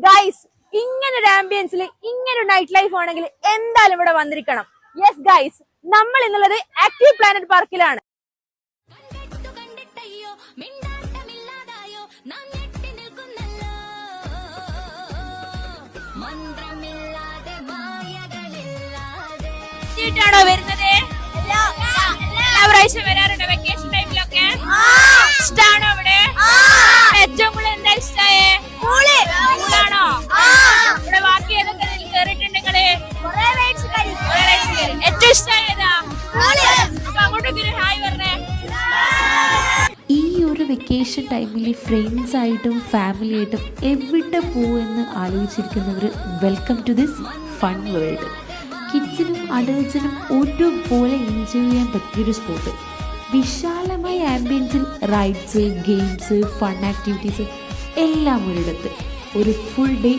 Guys, ഇങ്ങനെ ഒരു ആംബിയൻസിൽ ഇങ്ങനെ ഒരു നൈറ്റ് ലൈഫ് ആണെങ്കിൽ എന്തായാലും ഇവിടെ വന്നിരിക്കണം. യെസ് ഗൈസ്, നമ്മൾ ഇന്നുള്ളത് ആക്റ്റീവ് പ്ലാനറ്റ് പാർക്കിലാണ്. ാണോ വരുന്നത്? എല്ലാ പ്രാവശ്യം വരാറുണ്ടോ വെക്കേഷൻ ടൈമിലൊക്കെ? ഇഷ്ടാണോ ഇവിടെ? ഏറ്റവും കൂടുതൽ എന്താ ഇഷ്ടായേ? പൂളാണോ? ഇവിടെ ബാക്കി ഏതൊക്കെ കേറിയിട്ടുണ്ട് നിങ്ങള്? ഏറ്റവും ഇഷ്ടായതാ? അപ്പൊ അങ്ങോട്ടൊക്കെ ഹായ് പറഞ്ഞേ. ഈ ഒരു വെക്കേഷൻ ടൈമിൽ ഫ്രണ്ട്സായിട്ടും ഫാമിലിയായിട്ടും എവിടെ പോകുമെന്ന് ആലോചിച്ചിരിക്കുന്നവർ welcome to this fun world. കിഡ്സിനും അഡൾട്ട്സിനും ഒരുപോലെ എൻജോയ് ചെയ്യാൻ പറ്റിയൊരു സ്പോട്ട്. വിശാലമായ ആംബിയൻസിൽ റൈഡ്സ്, ഗെയിംസ്, ഫൺ ആക്ടിവിറ്റീസ് എല്ലാം ഒരിടത്ത്. ഒരു ഫുൾ ഡേ